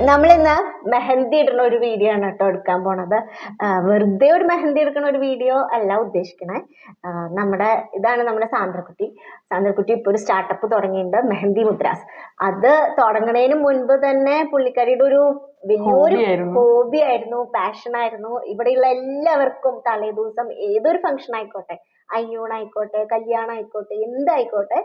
നമ്മളിന്ന് മെഹന്തി ഇടുന്ന ഒരു വീഡിയോ ആണ് കേട്ടോ എടുക്കാൻ പോണത്. വെറുതെ ഒരു മെഹന്തി എടുക്കുന്ന ഒരു വീഡിയോ അല്ല ഉദ്ദേശിക്കണേ. ഇതാണ് നമ്മുടെ സാന്ദ്രക്കുട്ടി ഇപ്പൊ ഒരു സ്റ്റാർട്ടപ്പ് തുടങ്ങിയിട്ടുണ്ട്, മെഹന്തി മുദ്രാസ്. അത് തുടങ്ങുന്നതിന് മുൻപ് തന്നെ പുള്ളിക്കാരിയുടെ ഒരു വലിയൊരു ഹോബി ആയിരുന്നു, പാഷൻ ആയിരുന്നു. ഇവിടെയുള്ള എല്ലാവർക്കും തലേ ദിവസം ഏതൊരു ഫംഗ്ഷൻ ആയിക്കോട്ടെ, അയ്യൂണായിക്കോട്ടെ, കല്യാണം ആയിക്കോട്ടെ, എന്തായിക്കോട്ടെ,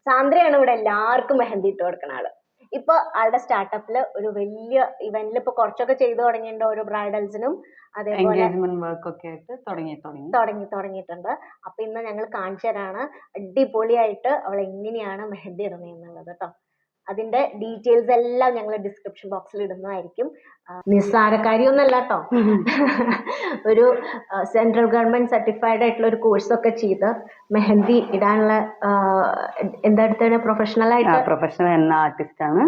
സാന്ദ്രയാണ് ഇവിടെ എല്ലാവർക്കും മെഹന്തി ഇട്ട് കൊടുക്കുന്ന ആള്. ഇപ്പൊ ആളുടെ സ്റ്റാർട്ടപ്പില് ഒരു വലിയ ഇവന്റിൽ ഇപ്പൊ കുറച്ചൊക്കെ ചെയ്തു തുടങ്ങിയിട്ടുണ്ട്. ഓരോ ബ്രൈഡൽസിനും അതേപോലെ തുടങ്ങിയിട്ടുണ്ട്. അപ്പൊ ഇന്ന് ഞങ്ങൾ കാണിച്ചു തരാണ് അടിപൊളിയായിട്ട് അവൾ എങ്ങനെയാണ് മെഹന്തി ഇടുന്നത് എന്നുള്ളത് കേട്ടോ. അതിന്റെ ഡീറ്റെയിൽസ് എല്ലാം ഞങ്ങൾ ഡിസ്ക്രിപ്ഷൻ ബോക്സിൽ ഇടുന്നതായിരിക്കും. നിസ്സാരക്കാരിയൊന്നല്ല കേട്ടോ. ഒരു സെൻട്രൽ ഗവൺമെന്റ് സർട്ടിഫൈഡ് ആയിട്ടുള്ള ഒരു കോഴ്സൊക്കെ ചെയ്ത് മെഹന്തി ഇടാനുള്ള എന്താ എടുത്താണ് പ്രൊഫഷണൽ ഹെന്ന ആർട്ടിസ്റ്റ് ആണ്.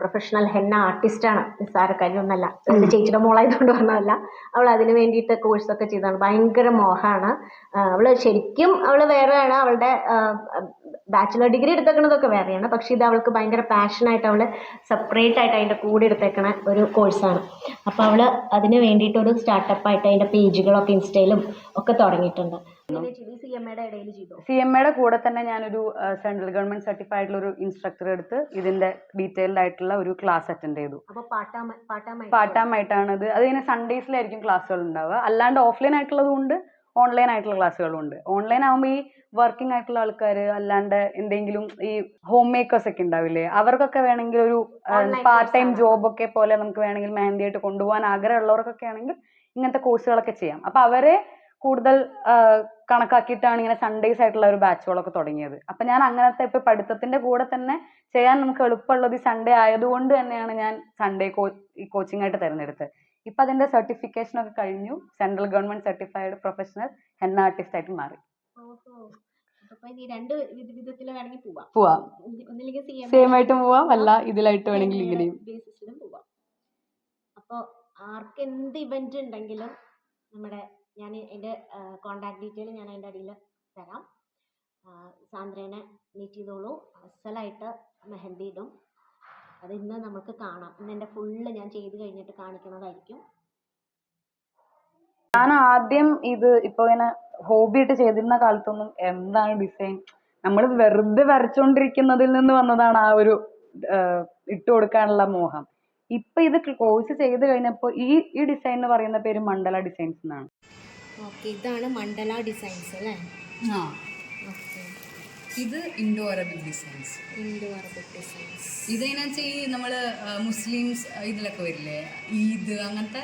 പ്രൊഫഷണൽ ഹെന്ന ആർട്ടിസ്റ്റ് ആണ്. നിസ്സാരക്കാരിയൊന്നല്ല. എന്റെ ചേച്ചിയുടെ മോളായതുകൊണ്ട് പറഞ്ഞതല്ല. അവൾ അതിന് വേണ്ടിയിട്ട് കോഴ്സൊക്കെ ചെയ്താണ്. ഭയങ്കര മോഹമാണ്. അവള് വേറെയാണ്. അവളുടെ ബാച്ചിലർ ഡിഗ്രി എടുത്തേക്കണതൊക്കെ വേറെയാണ്. പക്ഷെ ഇത് അവൾക്ക് ഭയങ്കര പാഷനായിട്ട് അവള് സെപ്പറേറ്റ് ആയിട്ട് അതിന്റെ കൂടെ എടുത്തേക്കണ ഒരു കോഴ്സാണ്. അപ്പൊ അവള് അതിന് വേണ്ടിയിട്ട് ഒരു സ്റ്റാർട്ടപ്പായിട്ട് അതിന്റെ പേജുകളൊക്കെ ഇൻസ്റ്റയിലും ഒക്കെ തുടങ്ങിയിട്ടുണ്ട്. CMA കൂടെ തന്നെ ഞാനൊരു സെൻട്രൽ ഗവൺമെന്റ് സർട്ടിഫൈഡ് ഒരു ഇൻസ്ട്രക്ടർ എടുത്ത് ഇതിന്റെ ഡീറ്റെയിൽഡ് ആയിട്ടുള്ള ഒരു ക്ലാസ് അറ്റൻഡ് ചെയ്തു. പാർട്ടാമായിട്ടാണ് അത്. അതിങ്ങനെ സൺഡേസിലായിരിക്കും ക്ലാസ്സുകൾ ഉണ്ടാവുക. അല്ലാണ്ട് ഓഫ്ലൈൻ ആയിട്ടുള്ളതും ഉണ്ട്, ഓൺലൈൻ ആയിട്ടുള്ള ക്ലാസ്സുകളും ഉണ്ട്. ഓൺലൈൻ ആകുമ്പോൾ ഈ വർക്കിംഗ് ആയിട്ടുള്ള ആൾക്കാർ, അല്ലാണ്ട് എന്തെങ്കിലും ഈ ഹോം മേക്കേഴ്സ് ഒക്കെ ഉണ്ടാവില്ലേ, അവർക്കൊക്കെ വേണമെങ്കിൽ ഒരു പാർട്ട് ടൈം ജോബ് ഒക്കെ പോലെ നമുക്ക് വേണമെങ്കിൽ മെഹന്തി ആയിട്ട് കൊണ്ടുപോകാൻ ആഗ്രഹമുള്ളവർക്കൊക്കെ ആണെങ്കിൽ ഇങ്ങനത്തെ കോഴ്സുകളൊക്കെ ചെയ്യാം. അപ്പൊ അവരെ കൂടുതൽ കണക്കാക്കിയിട്ടാണ് ഇങ്ങനെ സൺഡേസ് ആയിട്ടുള്ള ഒരു ബാച്ചുകളൊക്കെ തുടങ്ങിയത്. അപ്പൊ ഞാൻ അങ്ങനത്തെ ഇപ്പൊ പഠിത്തത്തിന്റെ കൂടെ തന്നെ ചെയ്യാൻ നമുക്ക് എളുപ്പമുള്ളത് ഈ സൺഡേ ആയതുകൊണ്ട് തന്നെയാണ് ഞാൻ സൺഡേ ഈ കോച്ചിങ് ആയിട്ട് തിരഞ്ഞെടുത്തത്. ഇപ്പൊ അതിന്റെ സർട്ടിഫിക്കേഷൻ ഒക്കെ കഴിഞ്ഞു. Central government certified professional henna artist ആയിട്ട് മാറി. പോവാം, സെയിം ആയിട്ടും പോവാം, അല്ല ഇതിലായിട്ട് വേണമെങ്കിൽ ഇങ്ങനെയും. അപ്പൊ ആർക്ക് എന്ത് ഇവന്റ് ഉണ്ടെങ്കിലും ഞാൻ എൻ്റെ കോണ്ടാക്ട് ഡീറ്റെയിൽ ഞാൻ അതിൻ്റെ അടിയിൽ തരാം. സാന്ദ്രേനെ മീറ്റ് ചെയ്തോളൂ. അസലായിട്ട് മെഹന്തി ഇടും. അത് ഇന്ന് നമുക്ക് കാണാം. ഇന്ന് എൻ്റെ ഫുള്ള് ഞാൻ ചെയ്ത് കഴിഞ്ഞിട്ട് കാണിക്കുന്നതായിരിക്കും. ഞാൻ ആദ്യം ഇത് ഇപ്പൊ ഇങ്ങനെ ഹോബി ആയിട്ട് ചെയ്തിരുന്ന കാലത്തൊന്നും എന്താണ് ഡിസൈൻ, നമ്മൾ വെറുതെ വരച്ചോണ്ടിരിക്കുന്നതിൽ നിന്ന് വന്നതാണ് ആ ഒരു ഇട്ട് കൊടുക്കാനുള്ള മോഹം. ഇപ്പൊ ഇത് കോഴ്സ് ചെയ്ത് കഴിഞ്ഞപ്പോ ഈ ഡിസൈൻ എന്ന് പറയുന്ന പേര് മണ്ഡല ഡിസൈൻസ് എന്നാണ്. ഇതാണ് മണ്ഡല ഡിസൈൻസ് അല്ലേ? ഇത് ഇൻഡോ അറബിക് ഡിസൈൻസ്. ഇതെന്നു വെച്ചാൽ ഈ നമ്മള് മുസ്ലിംസ് ഇതിലൊക്കെ വരില്ലേ, ഈദ് അങ്ങനത്തെ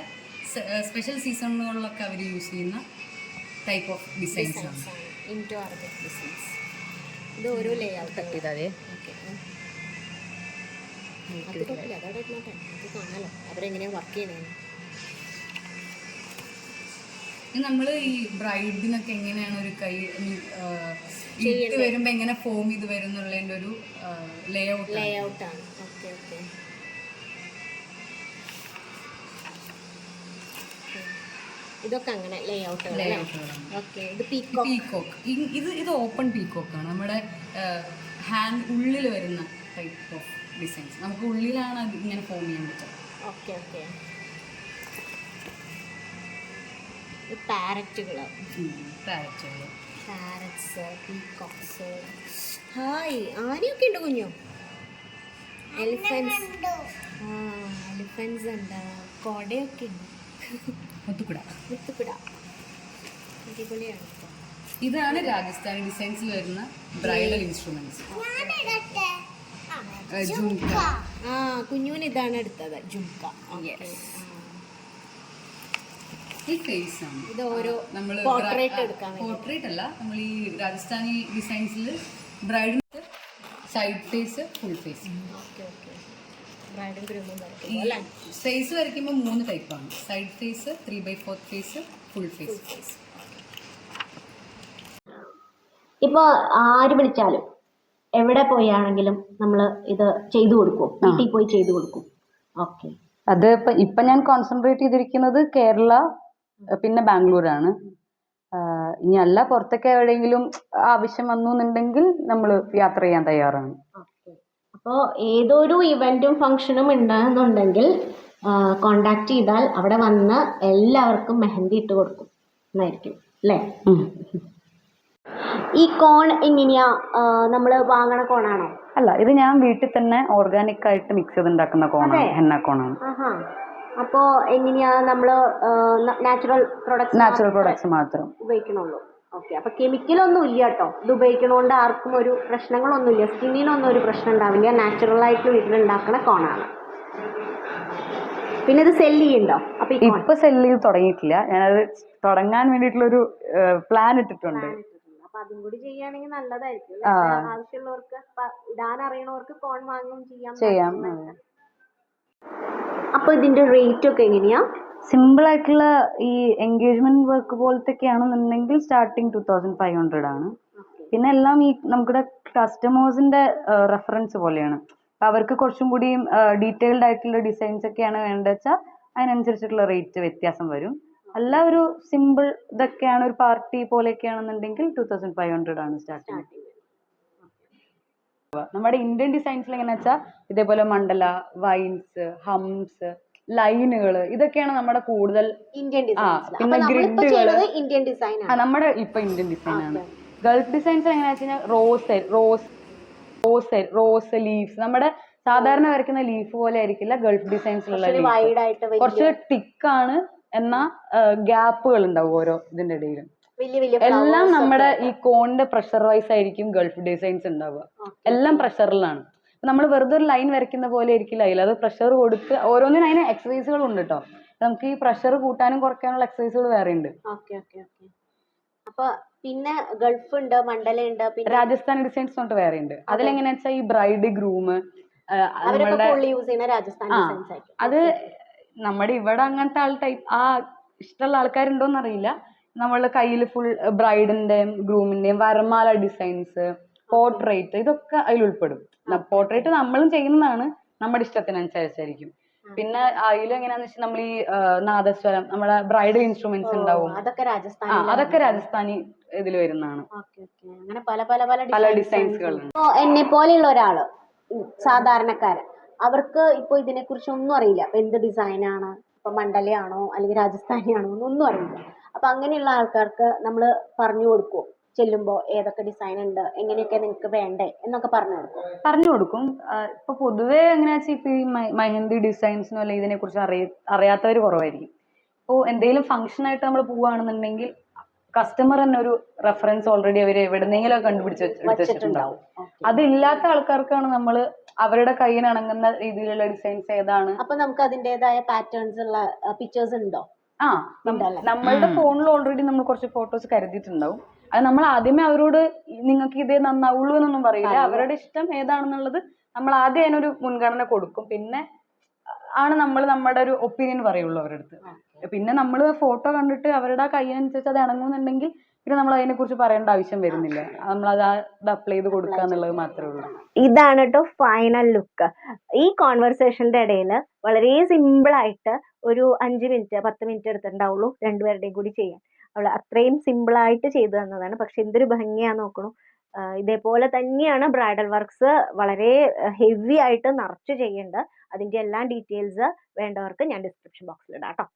സ്പെഷ്യൽ സീസണുകളിലൊക്കെ അവർ യൂസ് ചെയ്യുന്ന ടൈപ്പ് ഓഫ് ഡിസൈൻസ് ആണ്. Indo Arabic designs. ഇത് ഓരോ ലേ ഔട്ട് കട്ട് ചെയ്താലേ കാണാലോ അവരെങ്ങനെയാ വർക്ക് ചെയ്യണേ. നമ്മൾ ഈ ബ്രൈഡിനൊക്കെ എങ്ങനെയാണ് ഒരു കൈ ഇട്ട് വരുമ്പോ എങ്ങനെ ഫോം ചെയ്ത് വരുന്നുള്ളതിന്റെ ഒരു ലേ ഔട്ടാണ്. ഇതൊക്കെ അങ്ങനെ ലേ ഔട്ടുകളാണ്. ഇത് പീകോക്ക്. ഇത് ഓപ്പൺ പീകോക്ക് ആണ്. നമ്മുടെ ഹാൻഡ് ഉള്ളിൽ വരുന്ന ടൈപ്പ് ഓഫ് ഡിസൈൻസ്. നമുക്ക് ഉള്ളിലാണ് അത് ഇങ്ങനെ ഫോം ചെയ്യാൻ പറ്റും. Parrots, peacocks. ഹായ്, ആനയൊക്കെ ഉണ്ട് കുഞ്ഞു. എലിഫൻസ് ഉണ്ട്. കൊടയൊക്കെ ഉണ്ട്. മുത്തുക്കുട. അടിപൊളിയാണ്. ഇതാണ് രാജസ്ഥാനി ഡിസൈൻസിൽ വരുന്ന ബ്രൈഡൽ ഇൻസ്ട്രുമെന്റ്സ്. കുഞ്ഞുവിന് ഇതാണ് എടുത്തത്, ജുംക. ഈ ഫേസ് ആണ്. ഇത് ഓരോ നമ്മൾ പോർട്രേറ്റ് അല്ല, നമ്മൾ ഈ രാജസ്ഥാനി ഡിസൈൻസിൽ ബ്രൈഡിന് സൈഡ് ഫേസ്, ഫുൾ ഫേസ്. ഈ ഫേസ് വരയ്ക്കുമ്പോൾ 3 ടൈപ്പാണ്. Side face, 3/4 face, full face. ഇപ്പൊ ആര് വിളിച്ചാലും എവിടെ പോയാണെങ്കിലും നമ്മൾ ഇത് ചെയ്തു കൊടുക്കും, വീട്ടിൽ പോയി ചെയ്തു കൊടുക്കും. അത് ഇപ്പൊ ഞാൻ കോൺസെൻട്രേറ്റ് ചെയ്തിരിക്കുന്നത് കേരള പിന്നെ ബാംഗ്ലൂരാണ്. ഇനി അല്ല പുറത്തൊക്കെ എവിടെയെങ്കിലും ആവശ്യം വന്നു എന്നുണ്ടെങ്കിൽ നമ്മൾ യാത്ര ചെയ്യാൻ തയ്യാറാണ്. അപ്പോൾ ഏതൊരു ഇവന്റും ഫംഗ്ഷനും ഉണ്ടെന്നുണ്ടെങ്കിൽ കോണ്ടാക്ട് ചെയ്താൽ അവിടെ വന്ന് എല്ലാവർക്കും മെഹന്തി ഇട്ട് കൊടുക്കും എന്നായിരിക്കും അല്ലേ? ഈ കോൺ എങ്ങനെയാ, നമ്മൾ വാങ്ങണ കോണാണോ? അല്ല, ഇത് ഞാൻ വീട്ടിൽ തന്നെ ഓർഗാനിക് ആയിട്ട് മിക്സ് ചെയ്ത് ഉണ്ടാക്കുന്ന കോണാണ്, ഹെന്ന കോണാണ്. അപ്പോ എങ്ങനെയാ നമ്മള് നാച്ചുറൽ പ്രൊഡക്ട്സ് മാത്രം ഉപയോഗിക്കണുള്ളൂ? ഓക്കെ. അപ്പൊ കെമിക്കലൊന്നും ഇല്ല കേട്ടോ. ഇത് ഉപയോഗിക്കണോണ്ട് ആർക്കും ഒരു പ്രശ്നങ്ങളൊന്നുമില്ല, സ്കിന്നിനൊന്നും ഒരു പ്രശ്നം ഉണ്ടാവില്ല. നാച്ചുറൽ ആയിട്ട് വീട്ടിലുണ്ടാക്കുന്ന കോണാണ്. പിന്നെ ഇത് സെല്ല് ചെയ്യുന്നുണ്ടോ? അപ്പൊ ഇപ്പൊ സെല്ല് ചെയ്ത് തുടങ്ങിയിട്ടില്ല, ഞാനത് തുടങ്ങാൻ വേണ്ടിയിട്ടുള്ളൊരു പ്ലാൻ ഇട്ടിട്ടുണ്ട്. അപ്പൊ അതും കൂടി ചെയ്യുകയാണെങ്കിൽ നല്ലതായിരിക്കും. ആവശ്യമുള്ളവർക്ക്, ഇടാൻ അറിയണവർക്ക് കോൺ വാങ്ങുകയും ചെയ്യാം. അപ്പൊ ഇതിന്റെ റേറ്റ് ഒക്കെ എങ്ങനെയാ? സിമ്പിൾ ആയിട്ടുള്ള ഈ എൻഗേജ്മെന്റ് വർക്ക് പോലത്തെ ആണെന്നുണ്ടെങ്കിൽ സ്റ്റാർട്ടിങ് 2500 ആണ്. പിന്നെ എല്ലാം ഈ നമ്മുടെ കസ്റ്റമേഴ്സിന്റെ റെഫറൻസ് പോലെയാണ്. അവർക്ക് കുറച്ചും കൂടിയും ഡീറ്റെയിൽഡ് ആയിട്ടുള്ള ഡിസൈൻസ് ഒക്കെയാണ് വേണ്ടത് വെച്ചാൽ അതിനനുസരിച്ചിട്ടുള്ള റേറ്റ് വ്യത്യാസം വരും. അല്ല ഒരു സിമ്പിൾ ഇതൊക്കെയാണ്, ഒരു പാർട്ടി പോലെയൊക്കെയാണെന്നുണ്ടെങ്കിൽ 2500 ആണ് സ്റ്റാർട്ടിങ്. നമ്മുടെ ഇന്ത്യൻ ഡിസൈൻസിൽ എങ്ങനെയാ വെച്ചാൽ ഇതേപോലെ മണ്ഡല, വൈൻസ്, ഹംസ്, ലൈനുകൾ, ഇതൊക്കെയാണ് നമ്മുടെ കൂടുതൽ ഇന്ത്യൻ ഡിസൈൻസ്. പിന്നെ ഗ്രിഡുകള് ഇന്ത്യൻ ഡിസൈൻ നമ്മുടെ ഇപ്പൊ ഇന്ത്യൻ ഡിസൈൻ ആണ്. ഗൾഫ് ഡിസൈൻസ് എങ്ങനെയാ വെച്ച് കഴിഞ്ഞാൽ റോസ് ലീഫ്സ്, നമ്മുടെ സാധാരണ വരയ്ക്കുന്ന ലീഫ് പോലെ ആയിരിക്കില്ല ഗൾഫ് ഡിസൈൻസിലുള്ള ലീഫ്. കുറച്ച് തിക്കാണ്, എന്നാ ഗ്യാപ്പുകൾ ഉണ്ടാവും ഓരോ ഇതിന്റെ ഇടയിലും. എല്ലാം നമ്മുടെ ഈ കോണിന്റെ പ്രഷർ വൈസ് ആയിരിക്കും ഗൾഫ് ഡിസൈൻസ് ഉണ്ടാവുക. എല്ലാം പ്രഷറിലാണ്. നമ്മൾ വെറുതെ ഒരു ലൈൻ വരയ്ക്കുന്ന പോലെ ആയിരിക്കില്ല അതിൽ, അത് പ്രഷർ കൊടുത്ത് ഓരോന്നിനും അതിന് എക്സസൈസുകൾ ഉണ്ട് കേട്ടോ. നമുക്ക് ഈ പ്രഷർ കൂട്ടാനും കുറയ്ക്കാനുള്ള എക്സസൈസുകൾ വേറെ ഉണ്ട്. അപ്പൊ പിന്നെ ഗൾഫ് ഉണ്ട്, മണ്ഡല ഉണ്ട്, രാജസ്ഥാൻ ഡിസൈൻസ് തൊട്ട് വേറെ ഉണ്ട്. അതിലെങ്ങനെയാ വെച്ചാൽ ഈ ബ്രൈഡ് ഗ്രൂം അത് നമ്മുടെ ഇവിടെ അങ്ങനത്തെ ടൈപ്പ് ഇഷ്ടമുള്ള ആൾക്കാരുണ്ടോന്ന് അറിയില്ല. നമ്മളുടെ കയ്യിൽ ഫുൾ ബ്രൈഡിന്റെയും ഗ്രൂമിന്റെയും വരമാല ഡിസൈൻസ്, പോർട്രേറ്റ്, ഇതൊക്കെ അതിൽ ഉൾപ്പെടും. പോർട്രേറ്റ് നമ്മളും ചെയ്യുന്നതാണ്, നമ്മുടെ ഇഷ്ടത്തിനനുസരിച്ചായിരിക്കും. പിന്നെ അതിലും എങ്ങനെയാന്ന് വെച്ചാൽ നമ്മൾ ഈ നാദസ്വരം, നമ്മുടെ ബ്രൈഡൽ ഇൻസ്ട്രുമെന്റ്സ് ഉണ്ടാവും, അതൊക്കെ രാജസ്ഥാനി ഇതിൽ വരുന്നതാണ്. അങ്ങനെ പല ഡിസൈൻസുകളുണ്ട്. എന്നെ പോലെയുള്ള ഒരാള്, സാധാരണക്കാരൻ, അവർക്ക് ഇപ്പൊ ഇതിനെ കുറിച്ച് ഒന്നും അറിയില്ല. അപ്പൊ എന്ത് ഡിസൈനാണ്, ഇപ്പൊ മണ്ഡലയാണോ അല്ലെങ്കിൽ രാജസ്ഥാനിയാണോ എന്നൊന്നും അറിയില്ല. അപ്പൊ അങ്ങനെയുള്ള ആൾക്കാർക്ക് നമ്മൾ പറഞ്ഞു കൊടുക്കുമോ? ചെല്ലുമ്പോ ഏതൊക്കെ ഡിസൈൻ ഉണ്ട്, എങ്ങനെയൊക്കെ നിങ്ങൾക്ക് വേണ്ടേ എന്നൊക്കെ പറഞ്ഞു കൊടുക്കും. ഇപ്പൊ പൊതുവെ എങ്ങനെയാ വെച്ചാൽ ഇപ്പൊ ഈ മെഹന്തി ഡിസൈൻസിനോ അല്ലെങ്കിൽ ഇതിനെ കുറിച്ച് അറിയാത്തവർ കുറവായിരിക്കും. ഇപ്പൊ എന്തെങ്കിലും ഫംഗ്ഷൻ ആയിട്ട് നമ്മൾ പോവുകയാണെന്നുണ്ടെങ്കിൽ കസ്റ്റമർ തന്നെ ഒരു റെഫറൻസ് ഓൾറെഡി അവർ എവിടെന്നെങ്കിലും കണ്ടുപിടിച്ച് വെച്ചിട്ടുണ്ടാവും. അതില്ലാത്ത ആൾക്കാർക്കാണ് നമ്മൾ അവരുടെ കയ്യിനിണങ്ങുന്ന രീതിയിലുള്ള ഡിസൈൻസ് ഏതാണ്. അപ്പൊ നമുക്ക് അതിന്റേതായ പാറ്റേൺസ് ഉള്ള പിക്ചേഴ്സ് ഉണ്ടോ? നമ്മളുടെ ഫോണിൽ ഓൾറെഡി നമ്മൾ കുറച്ച് ഫോട്ടോസ് കരുതിയിട്ടുണ്ടാവും. അത് നമ്മൾ ആദ്യമേ അവരോട് നിങ്ങൾക്ക് ഇതേ നന്നാവുള്ളൂ എന്നൊന്നും പറയില്ല. അവരുടെ ഇഷ്ടം ഏതാണെന്നുള്ളത് നമ്മൾ ആദ്യം അതിനൊരു മുൻഗണന കൊടുക്കും. പിന്നെ ആണ് നമ്മൾ നമ്മുടെ ഒരു ഒപ്പീനിയൻ പറയുള്ളൂ അവരുടെ അടുത്ത്. പിന്നെ നമ്മൾ ഫോട്ടോ കണ്ടിട്ട് അവരുടെ കയ്യിനനുസരിച്ച് അത് ഇണങ്ങുന്നുണ്ടെങ്കിൽ പിന്നെ നമ്മൾ അതിനെ കുറിച്ച് പറയേണ്ട ആവശ്യം വരുന്നില്ല. നമ്മൾ അത് അപ്ലൈ ചെയ്ത് കൊടുക്കുക എന്നുള്ളത് മാത്രമേ ഉള്ളൂ. ഇതാണ് കേട്ടോ ഫൈനൽ ലുക്ക്. ഈ കോൺവെർസേഷന്റെ ഇടയിൽ വളരെ സിമ്പിൾ ആയിട്ട് ഒരു 5 മിനിറ്റ് 10 മിനിറ്റ് എടുത്തിട്ടുണ്ടാവുള്ളൂ രണ്ടുപേരുടെയും കൂടി ചെയ്യാൻ. അവൾ അത്രയും സിമ്പിൾ ആയിട്ട് ചെയ്തു തന്നതാണ്. പക്ഷെ എന്തൊരു ഭംഗിയാ നോക്കണു. ഇതേപോലെ തന്നെയാണ് ബ്രൈഡൽ വർക്ക്സ് വളരെ ഹെവി ആയിട്ട് നിറച്ച് ചെയ്യേണ്ടത്. അതിന്റെ എല്ലാ ഡീറ്റെയിൽസ് വേണ്ടവർക്ക് ഞാൻ ഡിസ്ക്രിപ്ഷൻ ബോക്സിൽ ഇടാം കേട്ടോ.